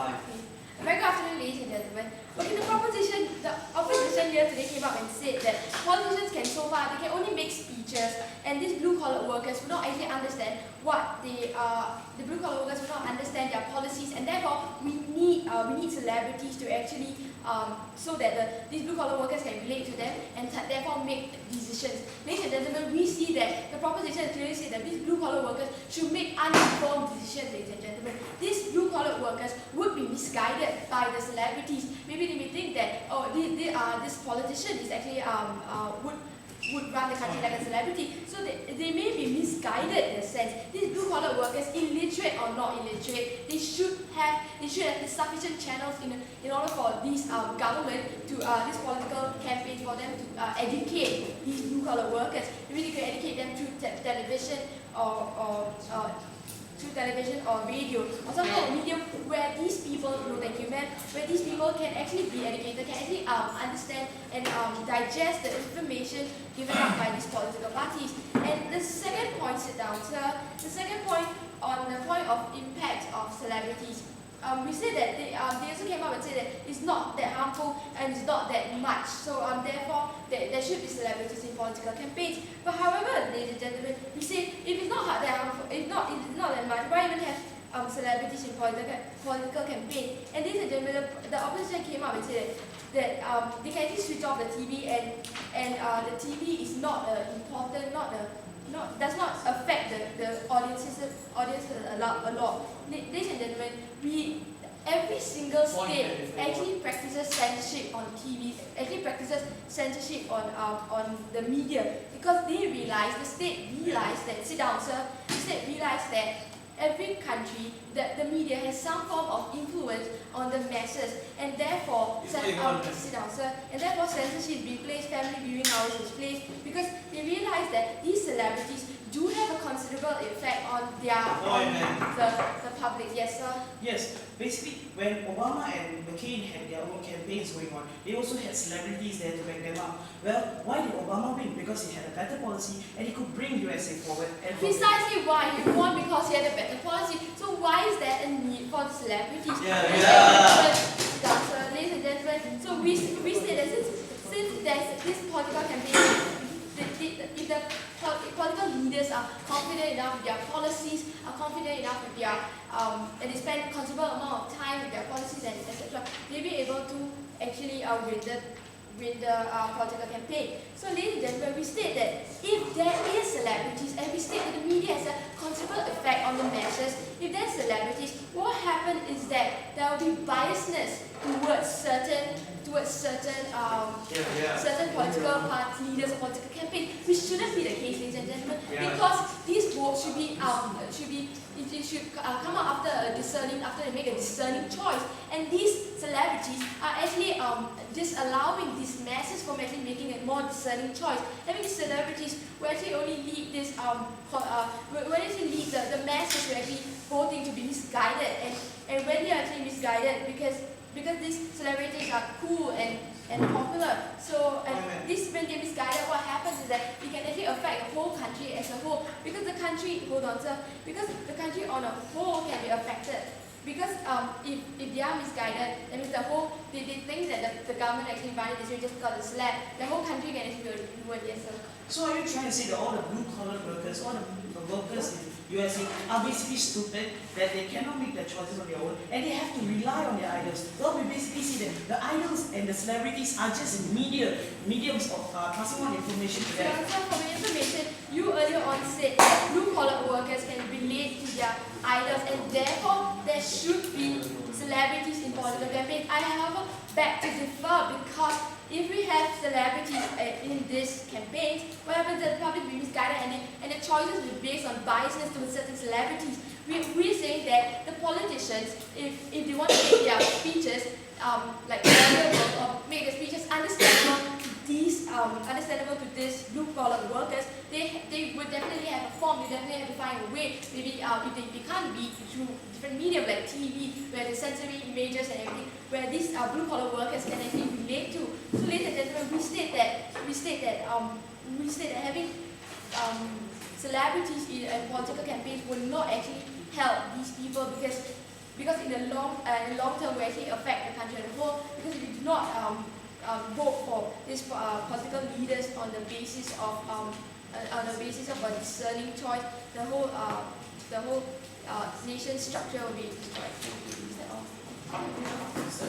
Hi. Very good afternoon, ladies and gentlemen. Okay, the opposition here today came up and said that politicians can so far, they can only make speeches, and these blue-collar workers will not actually understand what the blue-collar workers will not understand their policies, and therefore we need celebrities to actually so that these blue-collar workers can relate to them and therefore make decisions. Ladies and gentlemen, we see that the proposition clearly said that these blue-collar workers should make uninformed decisions. Ladies and gentlemen, these blue-collar workers would be misguided by the celebrities. Maybe they may think that this politician is actually would run the country like a celebrity. So they may be misguided in a sense. These blue-collar workers, illiterate or not illiterate, they should have the sufficient channels in order for these government to these political campaigns for them to educate these blue-collar workers. Maybe they can educate them through television or through television or radio or some kind of medium where these people, where these people can actually be educated, can actually understand and digest the information given out by these political parties. And the second point, the second point on the point of impact of celebrities. We said that they also came up and said that it's not that harmful and it's not that much. So therefore, there should be celebrities in political campaigns. But however, ladies and gentlemen, we say if it's not that harmful, it's not that much, why even have celebrities in political campaign? And ladies and gentlemen, the opposition came up and said that they can actually switch off the TV and the TV is not important, does not affect the audiences a lot. Ladies and gentlemen, every single state actually practices censorship on TV, actually practices censorship on the media, because the state realized that every country, that the media has some form of influence on the masses, and therefore censorship is being placed, family viewing hours is placed, because they realize that these celebrities do have a considerable effect on the public. Yes, sir. Yes, basically when Obama and McCain had their own campaigns going on, they also had celebrities there to back them up. Well, why did Obama win? Because he had a better policy and he could bring USA forward. And precisely why he won, because he had a better policy. So why is there a need for the celebrities? Ladies and gentlemen, so we say that since there's this political campaign, if the political leaders are confident enough with their policies, are confident enough with their and they spend a considerable amount of time with their policies and etc., they'll be able to actually win the political campaign. So ladies and gentlemen, we state that if there is celebrities, and we state that the media has a considerable effect on the masses, if there's celebrities, what happens is that there will be biasness towards certain political party leaders or political campaigns, which shouldn't be the case, ladies and gentlemen, because these votes should come out after they make a discerning choice, and these celebrities are actually just allowing these masses from actually making a more discerning choice. I mean, these celebrities will actually only lead this will actually lead the masses to actually voting to be misguided, and when they are actually misguided because these celebrities are cool and popular. So this, when they're misguided, what happens is that it can actually affect the whole country as a whole. Because the country, because the country on a whole can be affected. Because if they are misguided, that means they think that the government actually running this way just because it's celeb, the whole country can actually be ruined. Yes, sir. So are you trying to say that all the blue-collar workers, all the workers in USA are basically stupid, that they cannot make their choices on their own, and they have to rely on their idols? Well, we basically see that the idols and the celebrities are just mediums of passing on information to them. So for the information, you earlier on said that blue-collar workers can relate to their idols, and therefore there should be celebrities in political campaigns. I, however, beg to differ, because if we have celebrities in these campaigns, what happens is that the public will be misguided and the choices will be based on biasness towards certain celebrities. We're saying that the politicians, if they want to make their speeches or make their speeches understandable to these blue-collar workers, they would definitely have a form, they definitely have to find a way. Maybe if they can't be through different media like TV, where the sensory images and everything, where these blue-collar workers can actually relate to. So ladies and gentlemen, we state that having celebrities in political campaigns will not actually help these people, because because in the long term will actually affect the country as a whole. Because if you do not vote for these political leaders on the basis of a discerning choice, the whole nation structure will be destroyed. Is that all? So,